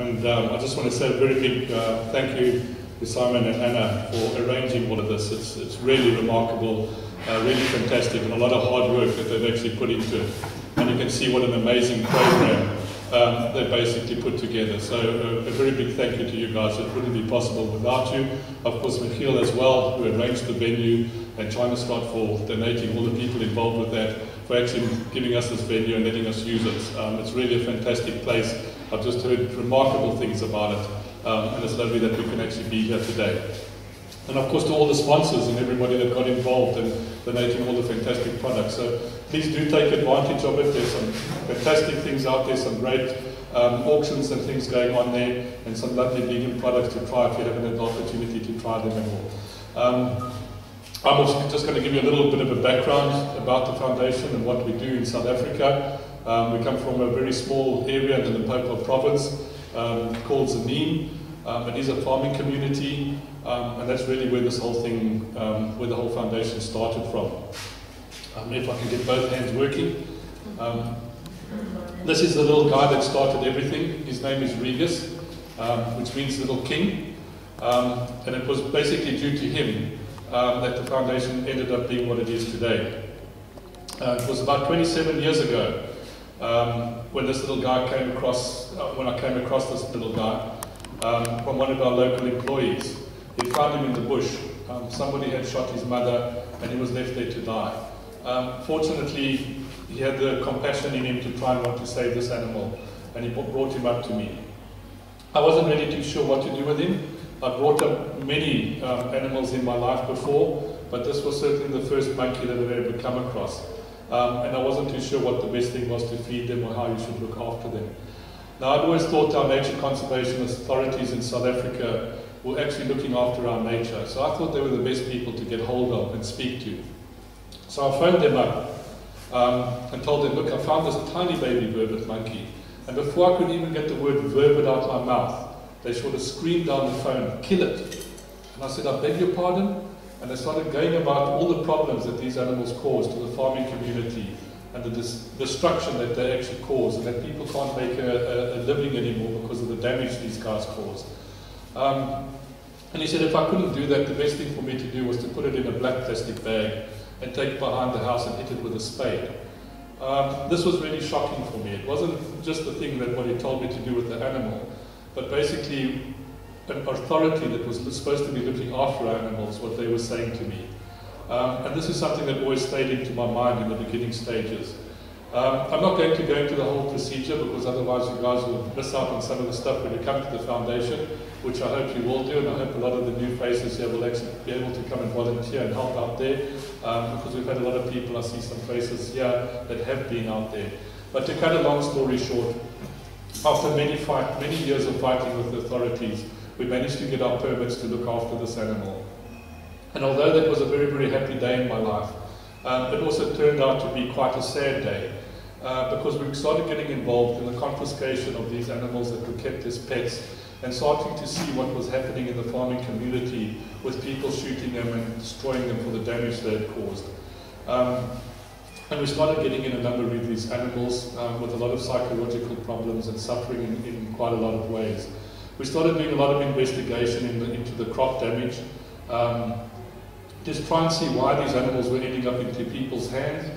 And I just want to say a very big thank you to Simon and Anna for arranging all of this. It's really remarkable, really fantastic, and a lot of hard work that they've actually put into it. And you can see what an amazing program they basically put together. So a very big thank you to you guys. It wouldn't be possible without you. Of course, Michiel as well, who arranged the venue, and China Scott for donating, all the people involved with that, for actually giving us this venue and letting us use it. It's really a fantastic place. I've just heard remarkable things about it, and it's lovely that we can actually be here today. And of course to all the sponsors and everybody that got involved in donating all the fantastic products. So please do take advantage of it. There's some fantastic things out there, some great auctions and things going on there, and some lovely vegan products to try if you haven't had an opportunity to try them at all. I'm also just going to give you a little bit of a background about the foundation and what we do in South Africa. We come from a very small area in the Limpopo province called Zanin. It is a farming community, and that's really where this whole thing, where the whole foundation started from. If I can get both hands working. This is the little guy that started everything. His name is Regus, which means little king. And it was basically due to him that the foundation ended up being what it is today. It was about 27 years ago when this little guy came across, when I came across this little guy from one of our local employees. He found him in the bush. Somebody had shot his mother and he was left there to die. Fortunately, he had the compassion in him to try and want to save this animal, and he brought him up to me. I wasn't really too sure what to do with him. I brought up many animals in my life before, but this was certainly the first monkey that I've ever come across. And I wasn't too sure what the best thing was to feed them or how you should look after them. Now, I'd always thought our nature conservation authorities in South Africa were actually looking after our nature. So I thought they were the best people to get hold of and speak to. So I phoned them up and told them, look, I found this tiny baby vervet monkey. And before I could even get the word vervet out my mouth, they sort of screamed down the phone, kill it. And I said, I beg your pardon? And they started going about all the problems that these animals cause to the farming community and the destruction that they actually cause, and that people can't make a living anymore because of the damage these guys cause. And he said if I couldn't do that, the best thing for me to do was to put it in a black plastic bag and take it behind the house and hit it with a spade. This was really shocking for me. It wasn't just the thing that what he told me to do with the animal, but basically an authority that was supposed to be looking after animals, what they were saying to me. And this is something that always stayed into my mind in the beginning stages. I'm not going to go into the whole procedure because otherwise you guys will miss out on some of the stuff when you come to the foundation, which I hope you will do, and I hope a lot of the new faces here will actually be able to come and volunteer and help out there, because we've had a lot of people, I see some faces here that have been out there. But to cut a long story short, after many years of fighting with the authorities, we managed to get our permits to look after this animal. And although that was a very, very happy day in my life, it also turned out to be quite a sad day, because we started getting involved in the confiscation of these animals that were kept as pets, and starting to see what was happening in the farming community with people shooting them and destroying them for the damage they had caused. And we started getting in a number of these animals with a lot of psychological problems and suffering in quite a lot of ways. We started doing a lot of investigation into the crop damage, just try and see why these animals were ending up into people's hands,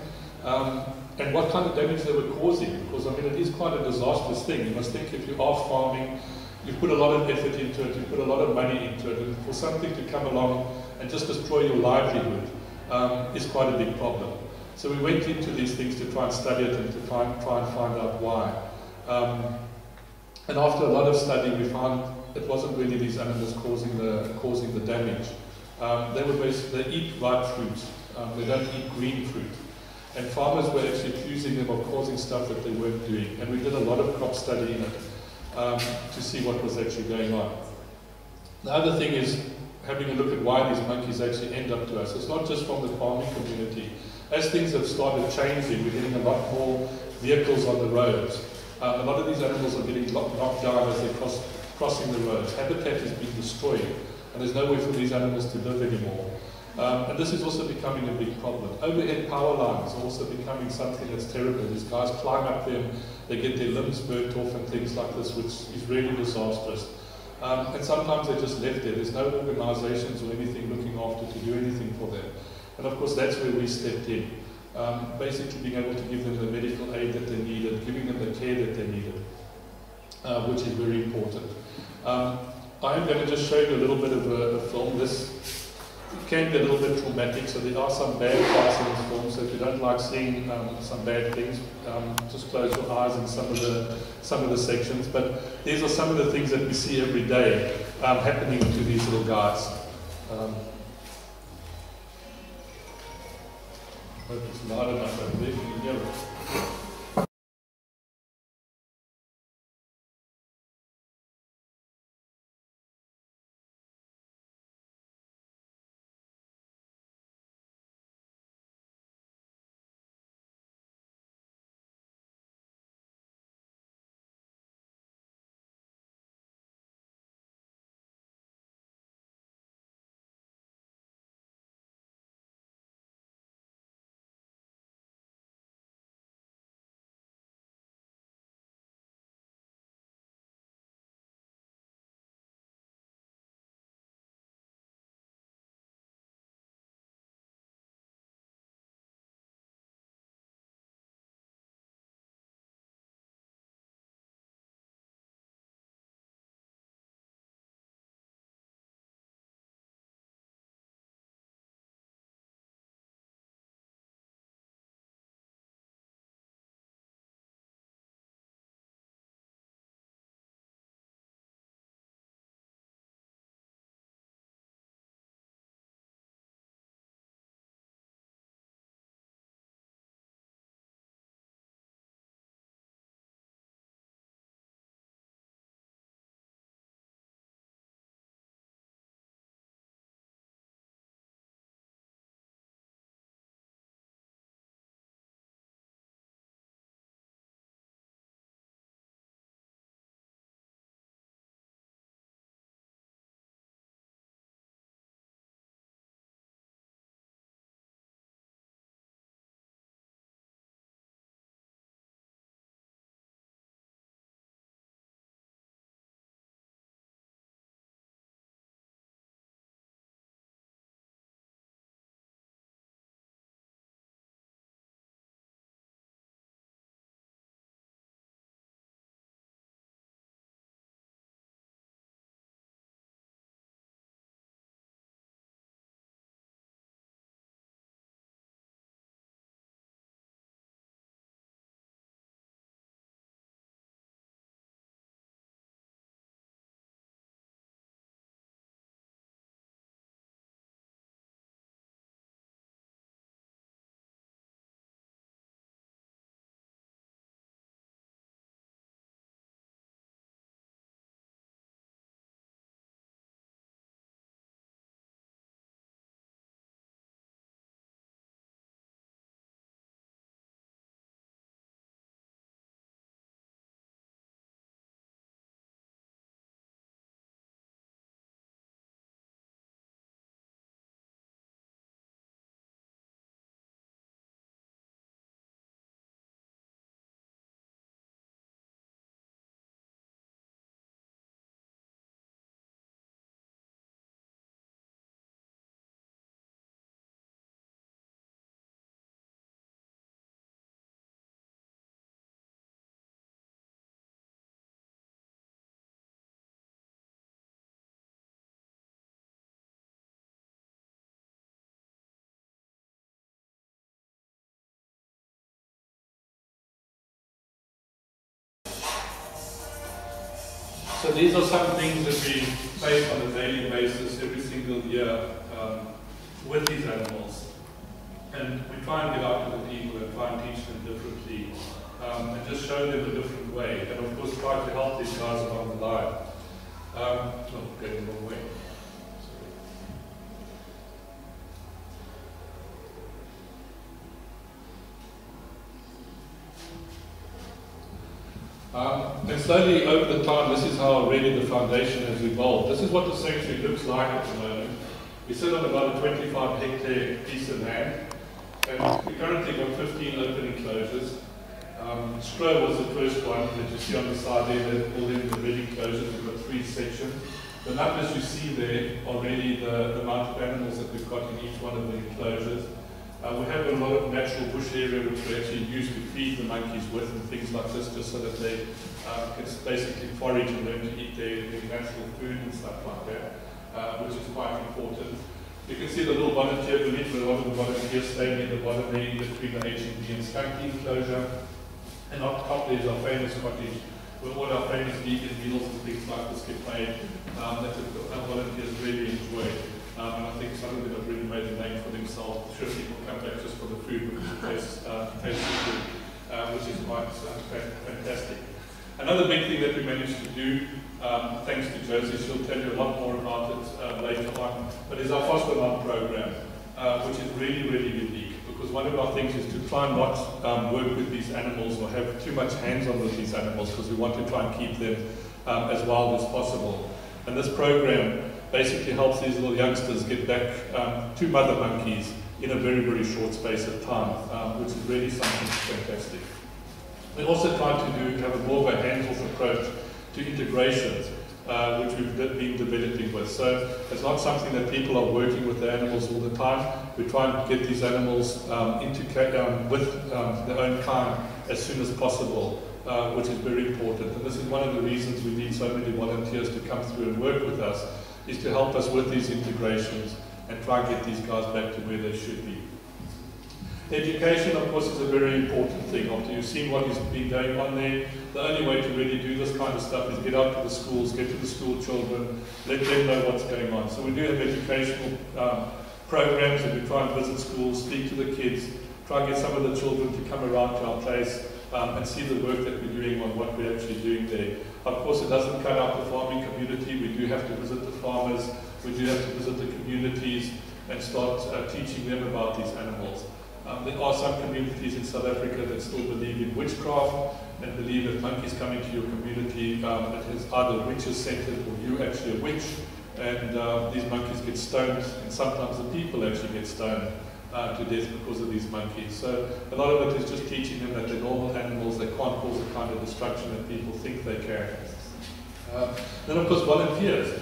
and what kind of damage they were causing, because I mean it is quite a disastrous thing. You must think if you are farming, you put a lot of effort into it, you put a lot of money into it, and for something to come along and just destroy your livelihood is quite a big problem. So we went into these things to try and study it and to try and find out why. And after a lot of study, we found it wasn't really these animals causing the damage. They eat ripe fruit. They don't eat green fruit. And farmers were actually accusing them of causing stuff that they weren't doing. And we did a lot of crop study in it to see what was actually going on. The other thing is having a look at why these monkeys actually end up to us. It's not just from the farming community. As things have started changing, we're getting a lot more vehicles on the roads. A lot of these animals are getting knocked down as they're crossing the roads. Habitat is being destroyed, and there's no way for these animals to live anymore. And this is also becoming a big problem. Overhead power lines are also becoming something that's terrible. These guys climb up them, they get their limbs burnt off and things like this, which is really disastrous. And sometimes they're just left there. There's no organizations or anything looking after to do anything for them. And of course that's where we stepped in. Basically being able to give them the medical aid that they needed, giving them the care that they needed, which is very important. I am going to just show you a little bit of a film. This can be a little bit traumatic, so there are some bad parts in this film, so if you don't like seeing some bad things, just close your eyes in some of the sections. But these are some of the things that we see every day happening to these little guys. I hope it's loud enough over there, you can hear it. So these are some things that we face on a daily basis every single year with these animals. And we try and get out to the people and try and teach them differently and just show them a different way. And of course try to help these guys along the line. Oh, going the wrong way. And slowly over the time, this is how really the foundation has evolved. This is what the sanctuary looks like at the moment. We sit on about a 25-hectare piece of land, and we currently got 15 open enclosures. Stro was the first one that you see on the side there, that all in the red enclosures. We've got 3 sections. The numbers you see there are really the amount of animals that we've got in each one of the enclosures. We have a lot of natural bush area which we actually use to feed the monkeys with and things like this, just so that they can basically forage and learn to eat their natural food and stuff like that, which is quite important. You can see the little volunteer village where a lot of the volunteers staying in the bottom there in between the H&B and Skunky enclosure. And on top there's our famous cottage where all our famous vegan meals and things like this get made that the volunteers really enjoy. And I think some of them have really made a name for themselves. I'm sure people come back just for the food because it tastes good, which is quite fantastic. Another big thing that we managed to do, thanks to Josie, she'll tell you a lot more about it later on, but is our foster mom program, which is really, really unique. Because one of our things is to try and not work with these animals or have too much hands-on with these animals, because we want to try and keep them as wild as possible. And this program basically helps these little youngsters get back to mother monkeys in a very, very short space of time, which is really something fantastic. We also try to have a more of a hands-off approach to integrations, which we've been developing with. So it's not something that people are working with the animals all the time. We try and get these animals with their own kind as soon as possible, which is very important. And this is one of the reasons we need so many volunteers to come through and work with us, is to help us with these integrations and try and get these guys back to where they should be. Education, of course, is a very important thing. After you've seen what has been going on there, the only way to really do this kind of stuff is get out to the schools, get to the school children, let them know what's going on. So we do have educational programs, and we try and visit schools, speak to the kids, try and get some of the children to come around to our place and see the work that we're doing on what we're actually doing there. Of course, it doesn't cut out the farming community. We do have to visit the farmers, we do have to visit the communities and start teaching them about these animals. There are some communities in South Africa that still believe in witchcraft and believe that monkeys coming to your community, it is either witches centered or you actually a witch, and these monkeys get stoned, and sometimes the people actually get stoned to death because of these monkeys. So a lot of it is just teaching them that they're normal animals, they can't cause the kind of destruction that people think they can. Then of course volunteers.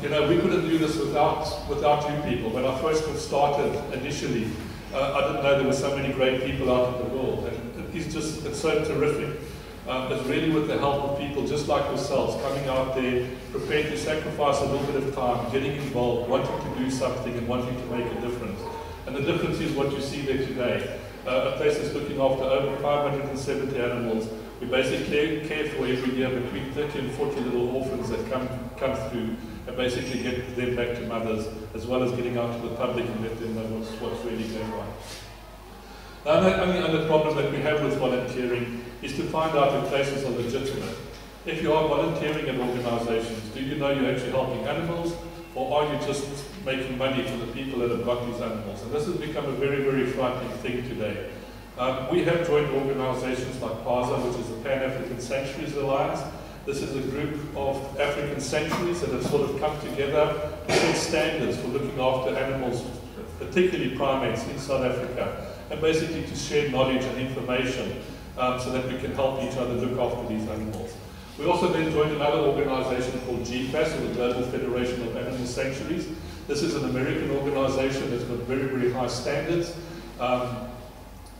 You know, we couldn't do this without you people. When I first got started initially, I didn't know there were so many great people out in the world, and it's so terrific. It's really with the help of people just like yourselves, coming out there, prepared to sacrifice a little bit of time, getting involved, wanting to do something and wanting to make a difference. And the difference is what you see there today. A place that's looking after over 570 animals. We basically care for every year between 30 and 40 little orphans that come through, and basically get them back to mothers, as well as getting out to the public and let them know what's really going on. The only other problem that we have with volunteering is to find out if places are legitimate. If you are volunteering at organizations, do you know you're actually helping animals, or are you just making money for the people that have got these animals? And this has become a very, very frightening thing today. We have joined organizations like PASA, which is the Pan-African Sanctuaries Alliance. This is a group of African sanctuaries that have sort of come together to set standards for looking after animals, particularly primates in South Africa, and basically to share knowledge and information so that we can help each other look after these animals. We also then joined another organization called GFAS, or the Global Federation of Animal Sanctuaries. This is an American organization that's got very, very high standards.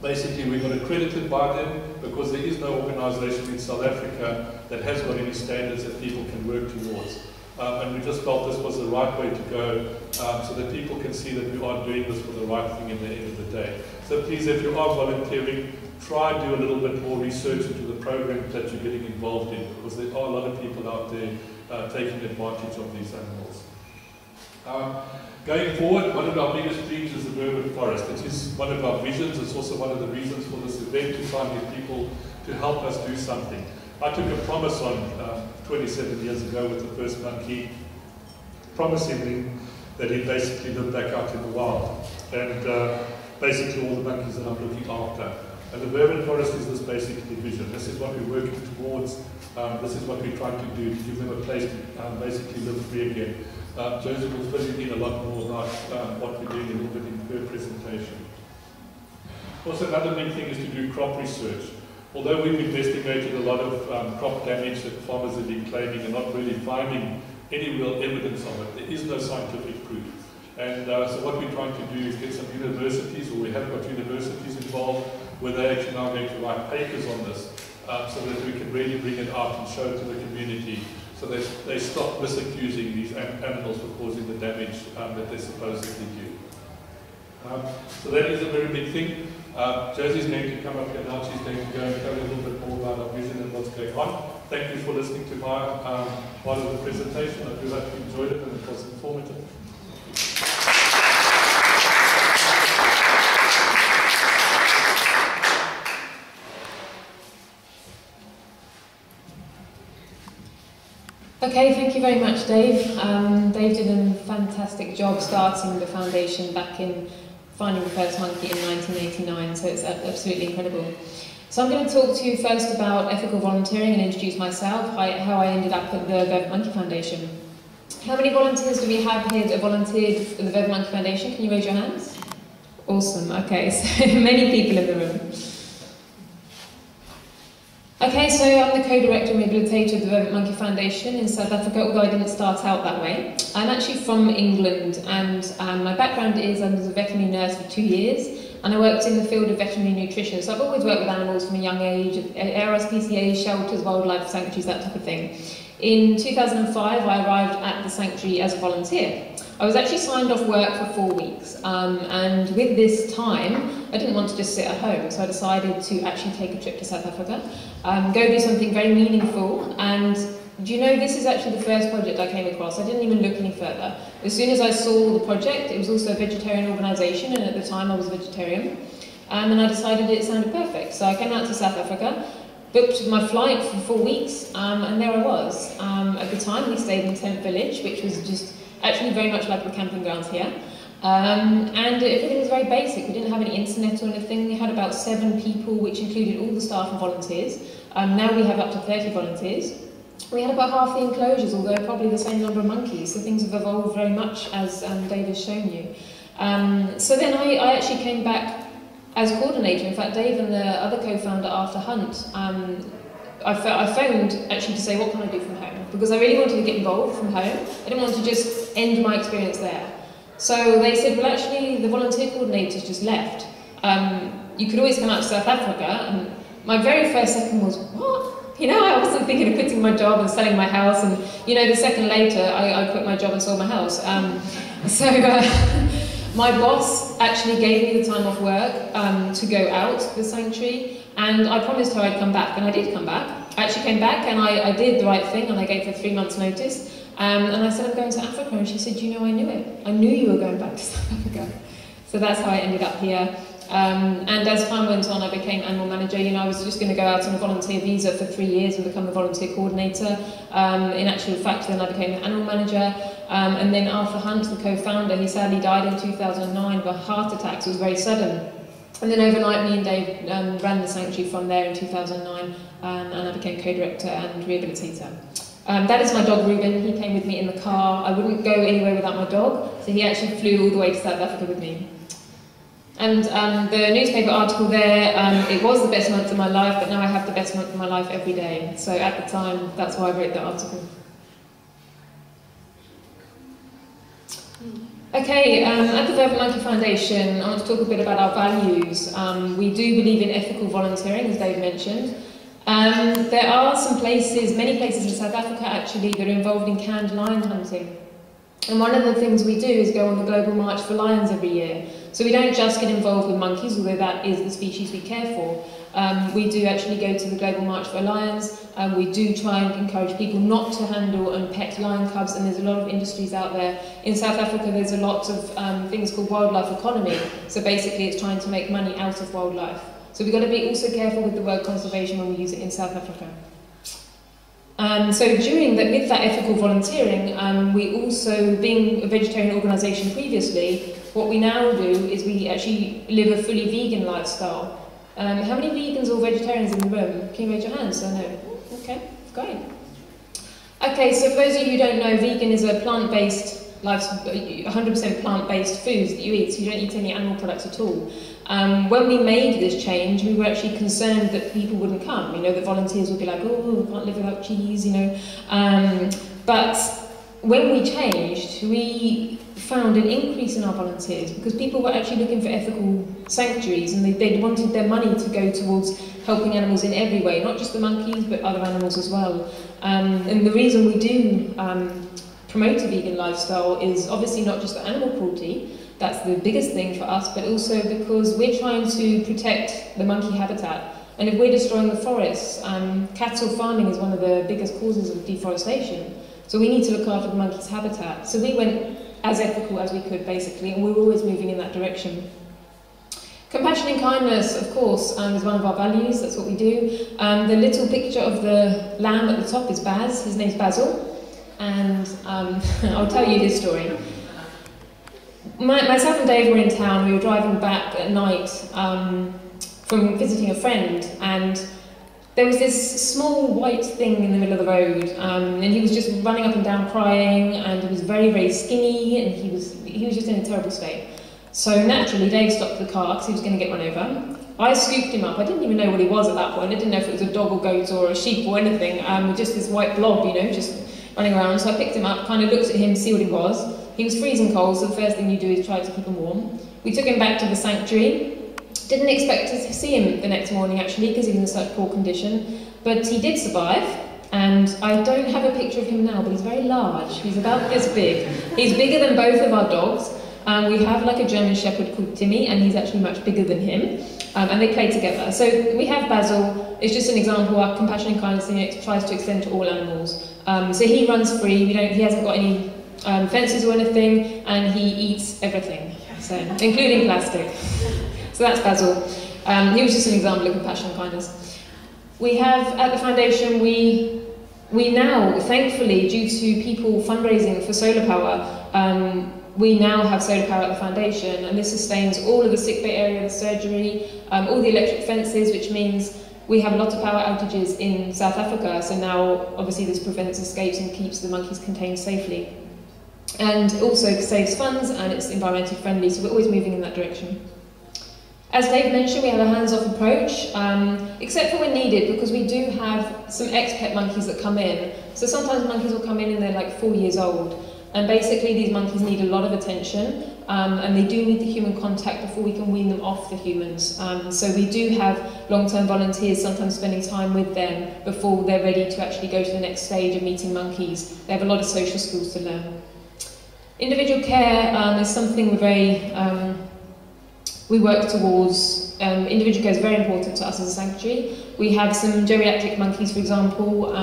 Basically, we got accredited by them because there is no organization in South Africa that has got any standards that people can work towards. And we just felt this was the right way to go so that people can see that we are doing this for the right thing in the end of the day. So please, if you are volunteering, try and do a little bit more research into the programs that you're getting involved in, because there are a lot of people out there taking advantage of these animals. Going forward, one of our biggest dreams is the Vervet Forest. It is one of our visions. It's also one of the reasons for this event, to try and get people to help us do something. I took a promise on 27 years ago with the first monkey, promising him that he'd basically live back out in the wild, and basically all the monkeys that I'm looking after. And the Vervet Forest is this basic vision. This is what we're working towards This is what we're trying to do, to give them a place to basically live free again. Josie will fill you in a lot more about what we're doing a little bit in her presentation. Also, another big thing is to do crop research. Although we've investigated a lot of crop damage that farmers have been claiming and not really finding any real evidence of it, there is no scientific proof. And so what we're trying to do is get some universities, or we have got universities involved, where they're actually now going to write papers on this, so that we can really bring it out and show it to the community, so that they stop misaccusing these animals for causing the damage that they supposedly do. So that is a very big thing. Josie's going to come up here now. She's going to go and tell you a little bit more about our vision and what's going on. Thank you for listening to my part of the presentation. I feel like you enjoyed it and it was informative. Okay, thank you very much, Dave. Dave did a fantastic job starting the foundation back in finding the first monkey in 1989, so it's absolutely incredible. So I'm going to talk to you first about ethical volunteering and introduce myself, how I ended up at the Vervet Monkey Foundation. How many volunteers do we have here that volunteered for the Vervet Monkey Foundation? Can you raise your hands? Awesome, okay, so many people in the room. Okay, so I'm the co-director and rehabilitator of the Vervet Monkey Foundation in South Africa, although I didn't start out that way. I'm actually from England, and my background is I was a veterinary nurse for 2 years, and I worked in the field of veterinary nutrition. So I've always worked with animals from a young age, RSPCA, shelters, wildlife sanctuaries, that type of thing. In 2005, I arrived at the sanctuary as a volunteer. I was actually signed off work for 4 weeks, and with this time, I didn't want to just sit at home, so I decided to actually take a trip to South Africa, go do something very meaningful. And do you know, this is actually the first project I came across. I didn't even look any further. As soon as I saw the project, it was also a vegetarian organisation, and at the time I was a vegetarian, and I decided it sounded perfect. So I came out to South Africa, booked my flight for 4 weeks, and there I was. At the time, we stayed in Tent Village, which was just actually very much like the camping grounds here. And everything was very basic. We didn't have any internet or anything. We had about 7 people, which included all the staff and volunteers. Now we have up to 30 volunteers. We had about half the enclosures, although probably the same number of monkeys, so things have evolved very much, as Dave has shown you. So then I actually came back as coordinator. In fact, Dave and the other co-founder, Arthur Hunt, I phoned actually to say, what can I do from home? Because I really wanted to get involved from home. I didn't want to just end my experience there. So they said, well, actually, the volunteer coordinator's just left. You could always come out to South Africa. And my very first second was, what? You know, I wasn't thinking of quitting my job and selling my house. And, you know, the second later, I quit my job and sold my house. My boss actually gave me the time off work to go out to the sanctuary. And I promised her I'd come back, and I did come back. I actually came back, and I did the right thing, and I gave her 3 months' notice. And I said, I'm going to Africa, and she said, you know, I knew it. I knew you were going back to South Africa. So that's how I ended up here. And as time went on, I became animal manager. You know, I was just going to go out on a volunteer visa for 3 years and become the volunteer coordinator. In actual fact, then I became the animal manager. And then Arthur Hunt, the co-founder, he sadly died in 2009 of a heart attack, so it was very sudden. And then overnight, me and Dave ran the sanctuary from there in 2009, and I became co-director and rehabilitator. That is my dog Ruben. He came with me in the car. I wouldn't go anywhere without my dog, so he actually flew all the way to South Africa with me. And the newspaper article there, it was the best month of my life, but now I have the best month of my life every day. So at the time, that's why I wrote the article. Okay, at the Vervet Monkey Foundation, I want to talk a bit about our values. We do believe in ethical volunteering, as Dave mentioned. There are some places, many places in South Africa actually, that are involved in canned lion hunting. And one of the things we do is go on the Global March for Lions every year. So we don't just get involved with monkeys, although that is the species we care for. We do actually go to the Global March for Lions. We do try and encourage people not to handle and pet lion cubs, and there's a lot of industries out there. In South Africa, there's a lot of things called wildlife economy. So basically, it's trying to make money out of wildlife. So we've got to be also careful with the word conservation when we use it in South Africa. So with that ethical volunteering, we also, being a vegetarian organisation previously, what we now do is we actually live a fully vegan lifestyle. How many vegans or vegetarians in the room? Can you raise your hands? I know. Okay. Great. Okay, so for those of you who don't know, vegan is a plant-based, 100% plant-based foods that you eat, so you don't eat any animal products at all. When we made this change, we were actually concerned that people wouldn't come, you know, that volunteers would be like, oh, we can't live without cheese, you know. But when we changed, we found an increase in our volunteers because people were actually looking for ethical sanctuaries, and they wanted their money to go towards helping animals in every way, not just the monkeys, but other animals as well. And the reason we do promote a vegan lifestyle is obviously not just the animal cruelty, that's the biggest thing for us, but also because we're trying to protect the monkey habitat. And if we're destroying the forests, cattle farming is one of the biggest causes of deforestation. So we need to look after the monkey's habitat. So we went as ethical as we could, basically, and we're always moving in that direction. Compassion and kindness, of course, is one of our values. That's what we do. The little picture of the lamb at the top is Baz. His name's Basil. And I'll tell you his story. Myself and Dave were in town. We were driving back at night from visiting a friend, and there was this small white thing in the middle of the road, and he was just running up and down crying, and he was very, very skinny, and he was just in a terrible state. So naturally, Dave stopped the car because he was going to get run over. I scooped him up. I didn't even know what he was at that point. I didn't know if it was a dog or goat or a sheep or anything. Just this white blob, you know, just running around. So I picked him up, kind of looked at him, see what he was. He was freezing cold, so the first thing you do is try to keep him warm. We took him back to the sanctuary. Didn't expect to see him the next morning, actually, because he was in such poor condition. But he did survive, and I don't have a picture of him now, but he's very large. He's about this big. He's bigger than both of our dogs. We have like a German Shepherd called Timmy, and he's actually much bigger than him. And they play together. So we have Basil. It's just an example. Our compassion and kindness tries to extend to all animals. So he runs free. He hasn't got any fences or anything, and he eats everything, so including plastic. So that's Basil. He was just an example of compassion and kindness. We have at the foundation, we now, thankfully, due to people fundraising for solar power, we now have solar power at the foundation, and this sustains all of the sickbay area, the surgery, all the electric fences, which means we have a lot of power outages in South Africa, so now obviously this prevents escapes and keeps the monkeys contained safely. And also saves funds, and it's environmentally friendly, so we're always moving in that direction. As Dave mentioned, we have a hands-off approach, except for when needed, because we do have some ex-pet monkeys that come in. So sometimes monkeys will come in and they're like 4 years old. And basically these monkeys need a lot of attention, and they do need the human contact before we can wean them off the humans. So we do have long-term volunteers sometimes spending time with them before they're ready to actually go to the next stage of meeting monkeys. They have a lot of social skills to learn. Individual care is something we work towards. Individual care is very important to us as a sanctuary. We have some geriatric monkeys, for example.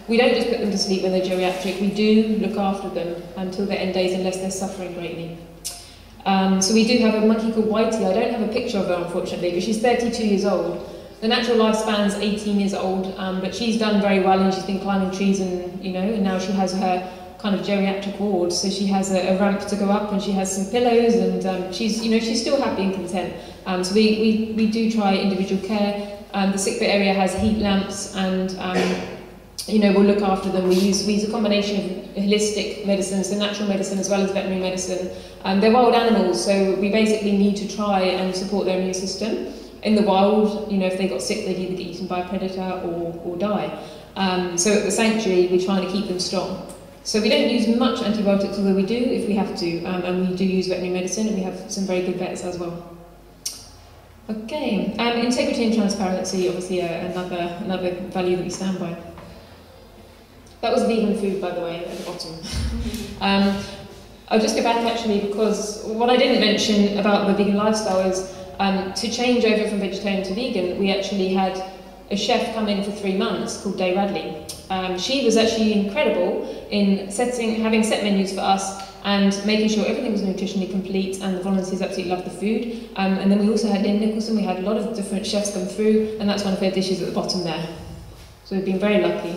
We don't just put them to sleep when they're geriatric, we do look after them until their end days unless they're suffering greatly. So we do have a monkey called Whitey. I don't have a picture of her, unfortunately, but she's 32 years old. The natural lifespan's 18 years old, but she's done very well, and she's been climbing trees, and and now she has her kind of geriatric ward, so she has a ramp to go up, and she has some pillows, and she's still happy and content. So we do try individual care. The sickbay area has heat lamps, and we'll look after them. We use a combination of holistic medicine, so natural medicine as well as veterinary medicine. They're wild animals, so we basically need to try and support their immune system. In the wild, if they got sick, they'd either get eaten by a predator or die. So at the sanctuary, we're trying to keep them strong. So we don't use much antibiotics, although we do if we have to, and we do use veterinary medicine, and we have some very good vets as well. Okay, integrity and transparency, obviously another value that we stand by. That was vegan food, by the way, at the bottom. I'll just go back actually, because what I didn't mention about the vegan lifestyle is to change over from vegetarian to vegan, we actually had a chef come in for 3 months called Day Radley. She was actually incredible in having set menus for us and making sure everything was nutritionally complete, and the volunteers absolutely loved the food. And then we also had Lynn Nicholson. We had a lot of different chefs come through, and that's one of her dishes at the bottom there. So we've been very lucky.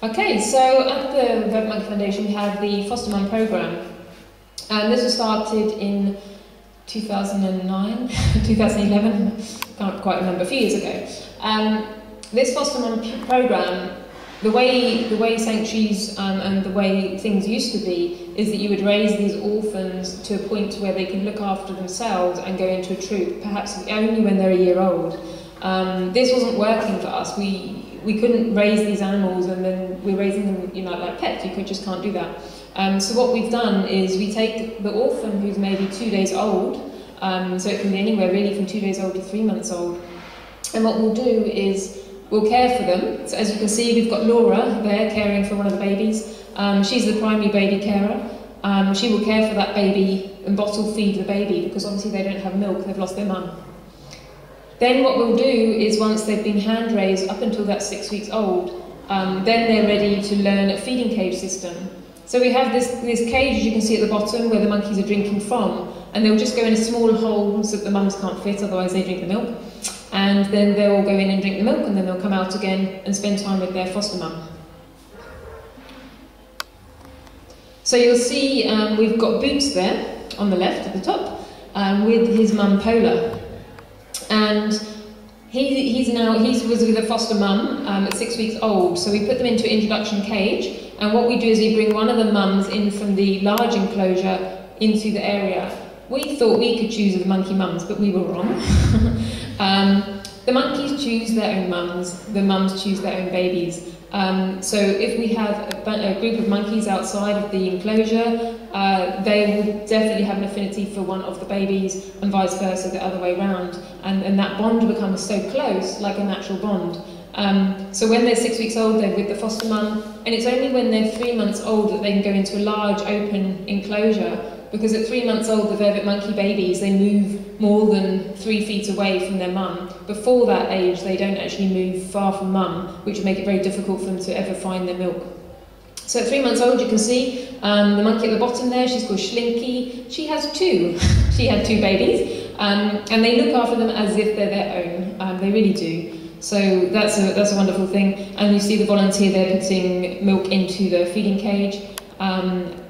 Okay, so at the Vervet Monkey Foundation we have the Foster Mum programme. And this was started in 2009, 2011, can't quite remember, a few years ago. this foster mum program, the way sanctuaries and the way things used to be is that you would raise these orphans to a point where they can look after themselves and go into a troop, perhaps only when they're a year old. This wasn't working for us. We couldn't raise these animals and then we're raising them, you know, like pets. You just can't do that. So what we've done is we take the orphan who's maybe 2 days old, so it can be anywhere really from 2 days old to 3 months old, and what we'll do is we'll care for them. So as you can see, we've got Laura there caring for one of the babies. She's the primary baby carer. She will care for that baby and bottle feed the baby because obviously they don't have milk, they've lost their mum. Then what we'll do is once they've been hand raised up until that's 6 weeks old, then they're ready to learn a feeding cage system. So we have this cage, as you can see at the bottom, where the monkeys are drinking from, and they'll just go in a small hole so that the mums can't fit, otherwise they drink the milk. And then they'll go in and drink the milk, and then they'll come out again and spend time with their foster mum. So you'll see we've got Boots there on the left at the top with his mum Pola. And he was with a foster mum at 6 weeks old, so we put them into an introduction cage, and what we do is we bring one of the mums in from the large enclosure into the area. We thought we could choose the monkey mums, but we were wrong. The monkeys choose their own mums, the mums choose their own babies. So if we have a group of monkeys outside of the enclosure, they will definitely have an affinity for one of the babies and vice versa the other way around. And that bond becomes so close, like a natural bond. So when they're 6 weeks old, they're with the foster mum, and it's only when they're 3 months old that they can go into a large open enclosure, because at 3 months old, the Vervet monkey babies, they move more than 3 feet away from their mum. Before that age, they don't actually move far from mum, which would make it very difficult for them to ever find their milk. So at 3 months old, you can see the monkey at the bottom there, she's called Schlinky. She has two. She had 2 babies, and they look after them as if they're their own. They really do. So that's a wonderful thing. And you see the volunteer there putting milk into the feeding cage,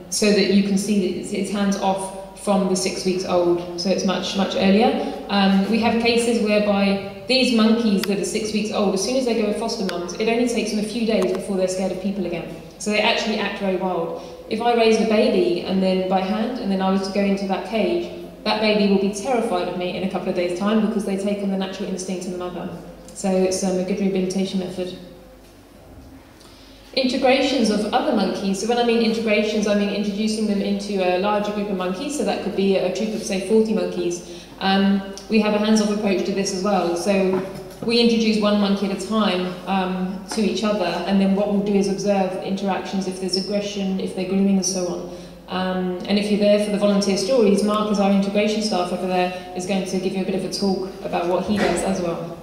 so that you can see that it's hands off from the 6 weeks old, so it's much earlier. We have cases whereby these monkeys that are 6 weeks old, as soon as they go with foster mums, it only takes them a few days before they're scared of people again. So they actually act very wild. If I raised a baby and then by hand, and then I was to go into that cage, that baby will be terrified of me in a couple of days' time because they take on the natural instinct of the mother. So it's a good rehabilitation method. Integrations of other monkeys. So when I mean integrations, I mean introducing them into a larger group of monkeys. So that could be a troop of, say, 40 monkeys. We have a hands-off approach to this as well. So we introduce one monkey at a time to each other, and then what we'll do is observe interactions, if there's aggression, if they're grooming, and so on. And if you're there for the volunteer stories, Mark, as our integration staff over there, is going to give you a bit of a talk about what he does as well.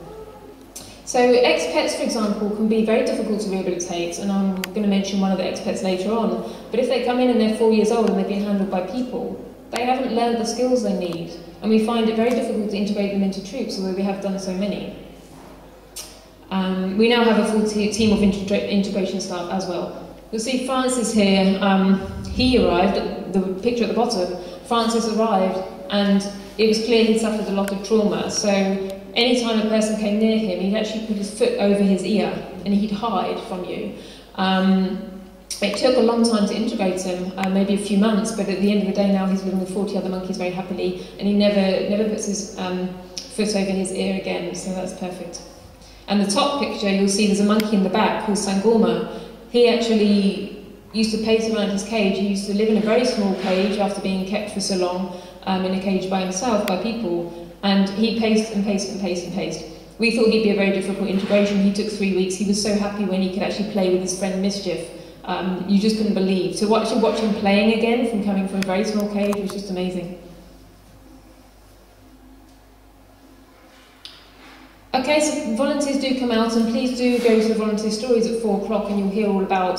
So ex-pets, for example, can be very difficult to rehabilitate, and I'm going to mention one of the ex-pets later on. But if they come in and they're 4 years old and they've been handled by people, they haven't learned the skills they need, and we find it very difficult to integrate them into troops, although we have done so many. We now have a full team of integration staff as well. You'll see Francis here, he arrived, the picture at the bottom, Francis arrived, and it was clear he'd suffered a lot of trauma, so anytime a person came near him, he'd actually put his foot over his ear, and he'd hide from you. It took a long time to integrate him, maybe a few months, but at the end of the day now he's living with 40 other monkeys very happily, and he never puts his foot over his ear again, so that's perfect. And the top picture, you'll see there's a monkey in the back called Sangoma. He actually used to pace around his cage. He used to live in a very small cage after being kept for so long in a cage by himself, by people, and he paced and paced and paced and paced. We thought he'd be a very difficult integration. He took 3 weeks. He was so happy when he could actually play with his friend Mischief. You just couldn't believe. To watch him playing again from coming from a very small cage was just amazing. Okay, so volunteers do come out, and please do go to the volunteer stories at 4 o'clock, and you'll hear all about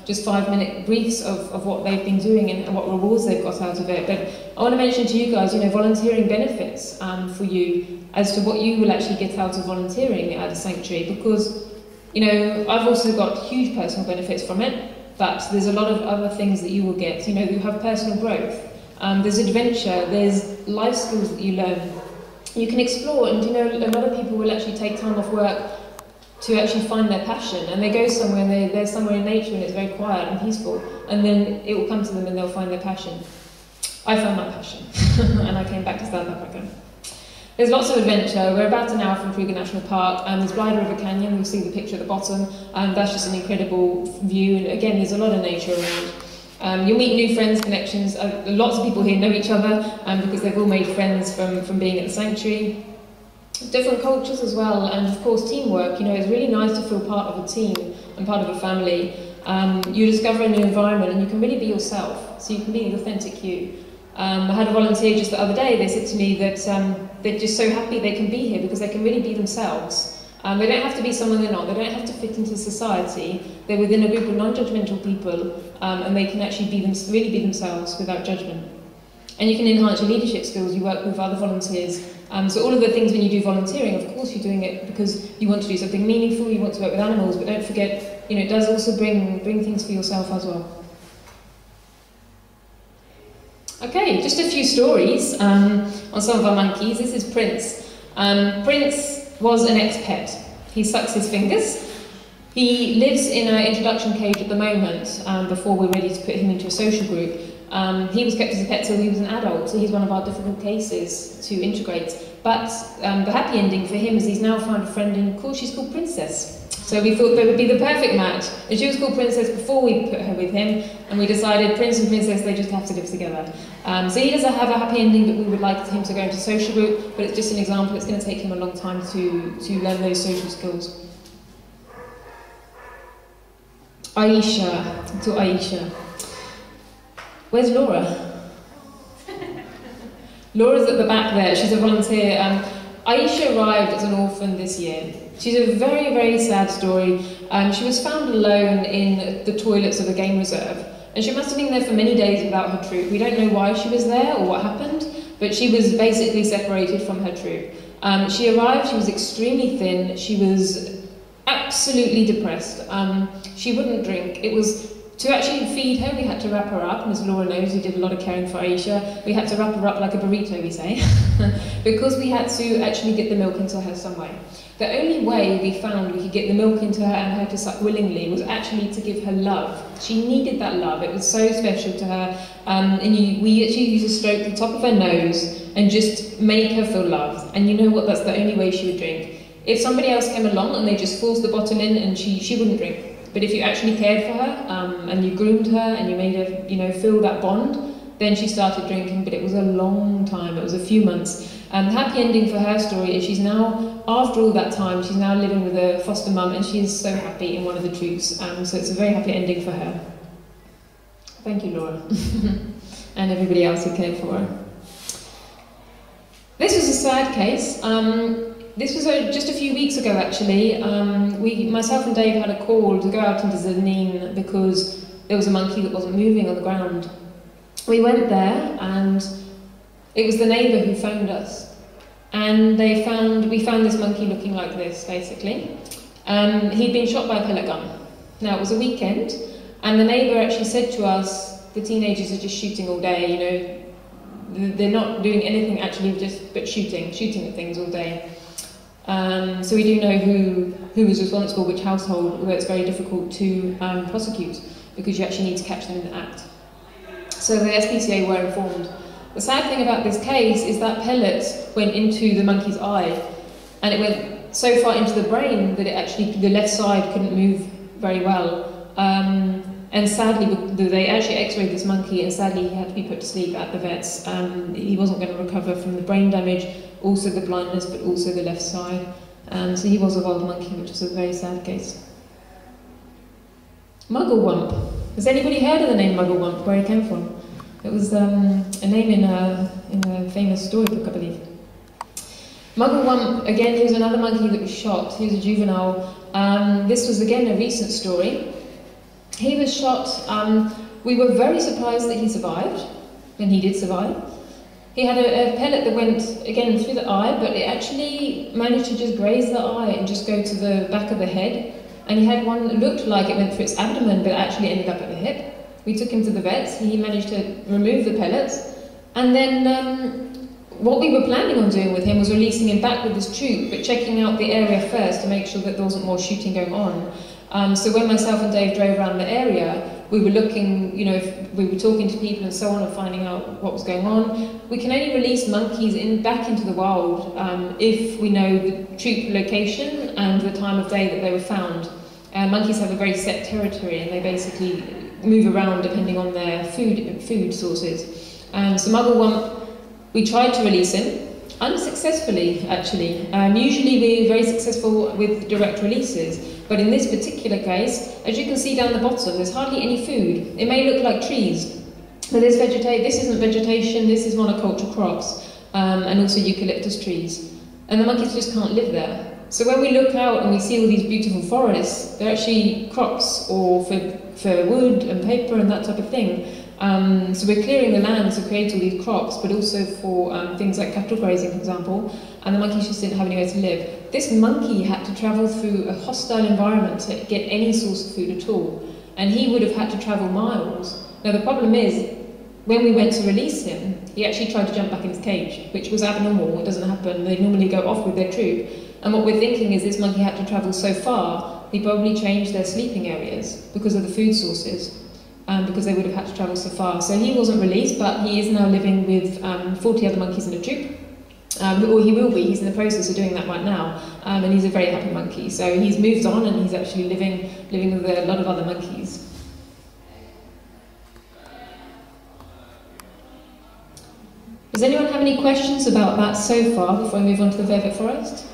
just 5-minute briefs of what they've been doing and what rewards they've got out of it. But I want to mention to you guys, volunteering benefits for you as to what you will actually get out of volunteering at a sanctuary, because, I've also got huge personal benefits from it, but there's a lot of other things that you will get. You have personal growth, there's adventure, there's life skills that you learn. You can explore, and a lot of people will actually take time off work to actually find their passion, and they go somewhere and they're somewhere in nature and it's very quiet and peaceful, and then it will come to them and they'll find their passion. I found my passion and I came back to South Africa. There's lots of adventure. We're about an hour from Kruger National Park, and there's Blythe River Canyon. You'll see the picture at the bottom. That's just an incredible view, and again, there's a lot of nature around. You'll meet new friends, connections. Lots of people here know each other because they've all made friends from being at the sanctuary. Different cultures as well, and of course teamwork. You know, it's really nice to feel part of a team and part of a family. You discover a new environment and you can really be yourself, so you can be the authentic you. I had a volunteer just the other day. They said to me that they're just so happy they can be here because they can really be themselves. They don't have to be someone they're not. They don't have to fit into society. They're within a group of non-judgmental people, and they can actually really be themselves without judgment. And you can enhance your leadership skills. You work with other volunteers. So all of the things when you do volunteering, of course you're doing it because you want to do something meaningful, you want to work with animals, but don't forget, you know, it does also bring things for yourself as well. Okay, just a few stories on some of our monkeys. This is Prince. Prince was an ex-pet. He sucks his fingers. He lives in an introduction cage at the moment before we're ready to put him into a social group. He was kept as a pet till he was an adult, so he's one of our difficult cases to integrate. But the happy ending for him is he's now found a friend she's called Princess. So we thought they would be the perfect match. And she was called Princess before we put her with him, and we decided Prince and Princess, they just have to live together. So he doesn't have a happy ending, but we would like him to go into social group, but it's just an example. It's going to take him a long time to learn those social skills. Aisha. Where's Laura? Laura's at the back there. She's a volunteer. Aisha arrived as an orphan this year. She's a very, very sad story. She was found alone in the toilets of a game reserve, and she must have been there for many days without her troop. We don't know why she was there or what happened, but she was basically separated from her troop. She arrived, she was extremely thin, she was absolutely depressed. She wouldn't drink. It was to actually feed her, we had to wrap her up, and as Laura knows, we did a lot of caring for Aisha. We had to wrap her up like a burrito, we say, because we had to actually get the milk into her some way. The only way we found we could get the milk into her and her to suck willingly was actually to give her love. She needed that love. It was so special to her. We actually used to stroke the top of her nose and just make her feel loved. And you know what? That's the only way she would drink. If somebody else came along and they just forced the bottle in, and she wouldn't drink. But if you actually cared for her and you groomed her and you made her, you know, feel that bond, then she started drinking. But it was a long time. It was a few months. The happy ending for her story is she's now, after all that time, she's now living with a foster mum, and she is so happy in one of the troops. So it's a very happy ending for her. Thank you, Laura, and everybody else who cared for her. This was a sad case. This was just a few weeks ago, actually. Myself and Dave had a call to go out into Zanin because there was a monkey that wasn't moving on the ground. We went there, and it was the neighbour who phoned us. And we found this monkey looking like this, basically. He'd been shot by a pellet gun. Now, it was a weekend, and the neighbour actually said to us, the teenagers are just shooting all day, you know, they're not doing anything actually but shooting at things all day. So we do know who was responsible, which household, although it's very difficult to prosecute because you actually need to catch them in the act. So the SPCA were informed. The sad thing about this case is that pellet went into the monkey's eye, and it went so far into the brain that the left side couldn't move very well. And sadly, they actually x-rayed this monkey, and sadly he had to be put to sleep at the vets. He wasn't going to recover from the brain damage, also the blindness, but also the left side. So he was a wild monkey, which is a very sad case. Mugglewump. Has anybody heard of the name Mugglewump, where he came from? It was a name in a famous storybook, I believe. Mugglewump, again, he was another monkey that was shot. He was a juvenile. This was, again, a recent story. He was shot. We were very surprised that he survived, and he did survive. He had a pellet that went, again, through the eye, but it actually managed to just graze the eye and just go to the back of the head. And he had one that looked like it went through its abdomen, but actually ended up at the hip. We took him to the vets. He managed to remove the pellets. And then what we were planning on doing with him was releasing him back with this troop, but checking out the area first to make sure that there wasn't more shooting going on. So when myself and Dave drove around the area, we were looking, you know, if we were talking to people and so on and finding out what was going on. We can only release monkeys back into the wild if we know the troop location and the time of day that they were found. Monkeys have a very set territory and they basically move around depending on their food sources. So Mugglewump, we tried to release him, unsuccessfully actually. Usually we're very successful with direct releases, but in this particular case, as you can see down the bottom, there's hardly any food. It may look like trees, but this isn't vegetation, this is monoculture crops, and also eucalyptus trees. And the monkeys just can't live there. So when we look out and we see all these beautiful forests, they're actually crops or for wood and paper and that type of thing. So we're clearing the land to create all these crops, but also for things like cattle grazing, for example, and the monkeys just didn't have anywhere to live. This monkey had to travel through a hostile environment to get any source of food at all, and he would have had to travel miles. Now the problem is, when we went to release him, he actually tried to jump back in his cage, which was abnormal. It doesn't happen. They normally go off with their troop. And what we're thinking is this monkey had to travel so far, he probably changed their sleeping areas because of the food sources, because they would have had to travel so far. So he wasn't released, but he is now living with 40 other monkeys in a troop. Or he will be, he's in the process of doing that right now, and he's a very happy monkey. So he's moved on and he's actually living with a lot of other monkeys. Does anyone have any questions about that so far before we move on to the Vervet Forest?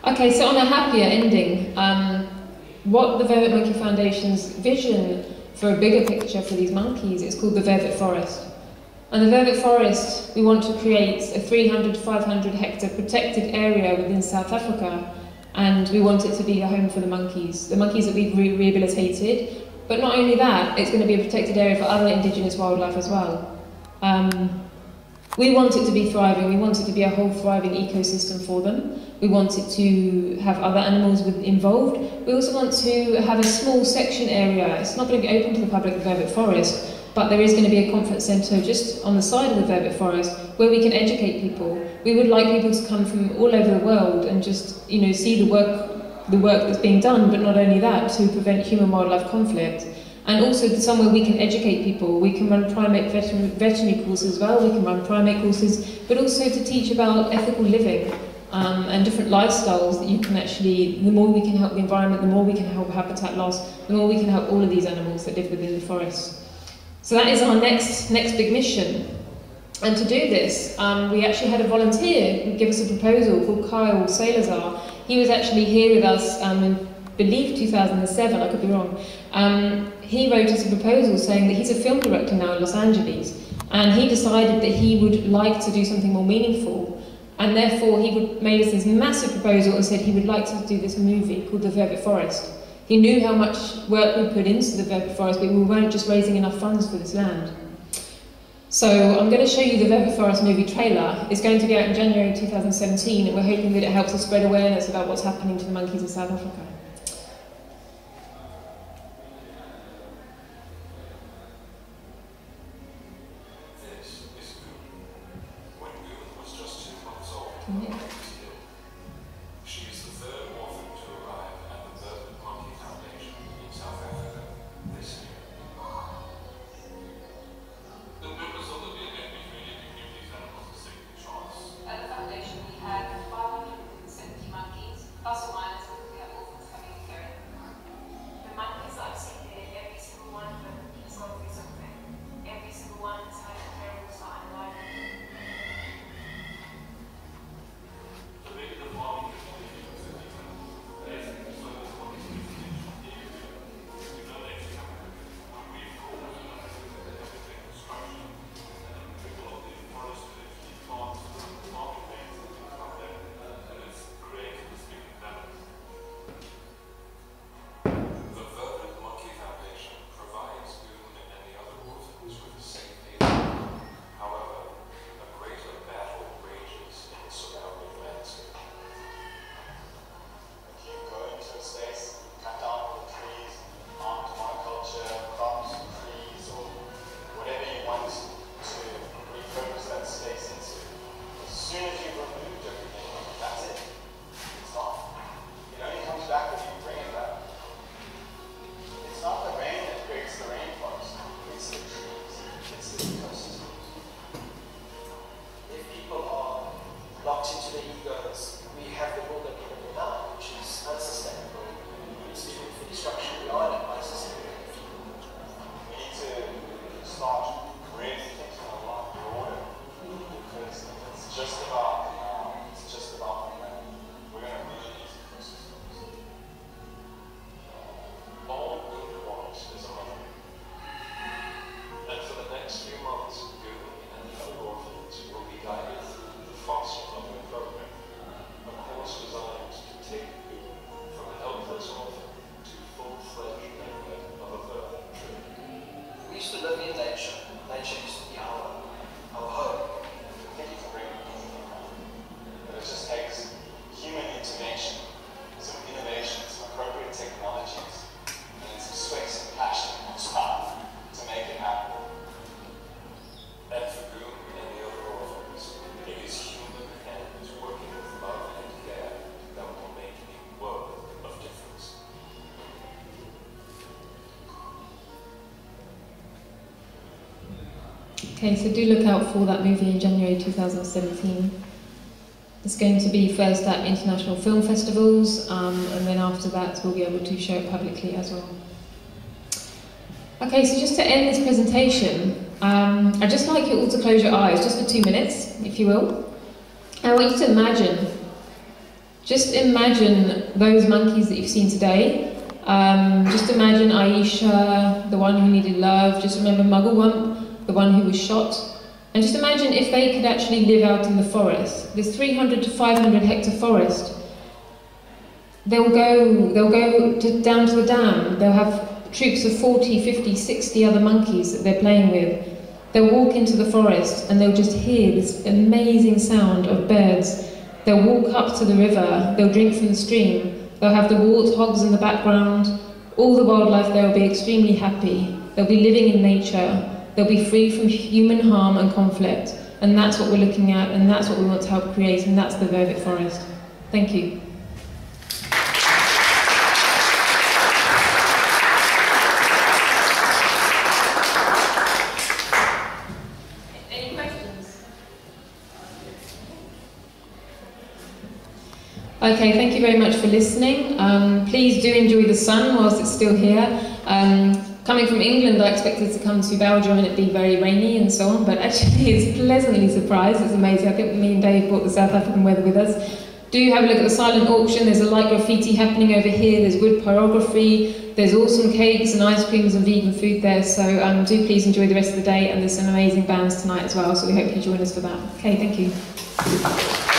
Okay, so on a happier ending, what the Vervet Monkey Foundation's vision for a bigger picture for these monkeys is called the Vervet Forest. And the Vervet Forest, we want to create a 300 to 500 hectare protected area within South Africa, and we want it to be a home for the monkeys that we've rehabilitated. But not only that, it's going to be a protected area for other indigenous wildlife as well. We want it to be thriving, we want it to be a whole thriving ecosystem for them. We want it to have other animals involved. We also want to have a small section area. It's not going to be open to the public, the Vervet Forest, but there is going to be a conference centre just on the side of the Vervet Forest where we can educate people. We would like people to come from all over the world and just, you know, see the work that's being done, but not only that, to prevent human-wildlife conflict. And also somewhere we can educate people. We can run primate veterinary courses as well, we can run primate courses, but also to teach about ethical living and different lifestyles that you can actually, the more we can help the environment, the more we can help habitat loss, the more we can help all of these animals that live within the forest. So that is our next big mission. And to do this, we actually had a volunteer give us a proposal called Kyle Salazar. He was actually here with us in, I believe, 2007, I could be wrong. He wrote us a proposal saying that he's a film director now in Los Angeles, and he decided that he would like to do something more meaningful, and therefore he made us this massive proposal and said he would like to do this movie called The Vervet Forest. He knew how much work we put into the Vervet Forest, but we weren't just raising enough funds for this land. So I'm going to show you the Vervet Forest movie trailer. It's going to be out in January 2017, and we're hoping that it helps us spread awareness about what's happening to the monkeys in South Africa. Yeah. She is the third orphan to arrive at the Vervet Monkey Foundation in South Africa this year. The members of the VMF community give these animals a second chance. At the foundation we have 570 monkeys, plus or minus, because we have orphans coming and going. The monkeys I've seen there, every single one of them has gone through something. Every single one has had a terrible start in life. Okay, so do look out for that movie in January 2017. It's going to be first at international film festivals, and then after that we'll be able to show it publicly as well. Okay, so just to end this presentation, I'd just like you all to close your eyes, just for 2 minutes, if you will. I want you to imagine, just imagine those monkeys that you've seen today. Just imagine Aisha, the one who needed love. Just remember Mugglewump, the one who was shot. And just imagine if they could actually live out in the forest. This 300 to 500 hectare forest. They'll go down to the dam. They'll have troops of 40, 50, 60 other monkeys that they're playing with. They'll walk into the forest and they'll just hear this amazing sound of birds. They'll walk up to the river. They'll drink from the stream. They'll have the warthogs in the background. All the wildlife there will be extremely happy. They'll be living in nature. They'll be free from human harm and conflict. And that's what we're looking at, and that's what we want to help create, and that's the Vervet Forest. Thank you. Any questions? Okay, thank you very much for listening. Please do enjoy the sun whilst it's still here. Coming from England, I expected to come to Belgium and it be very rainy and so on, but actually it's pleasantly surprised. It's amazing. I think me and Dave brought the South African weather with us. Do have a look at the silent auction. There's a light graffiti happening over here. There's wood pyrography. There's awesome cakes and ice creams and vegan food there. So do please enjoy the rest of the day. And there's some amazing bands tonight as well. So we hope you join us for that. Okay, thank you.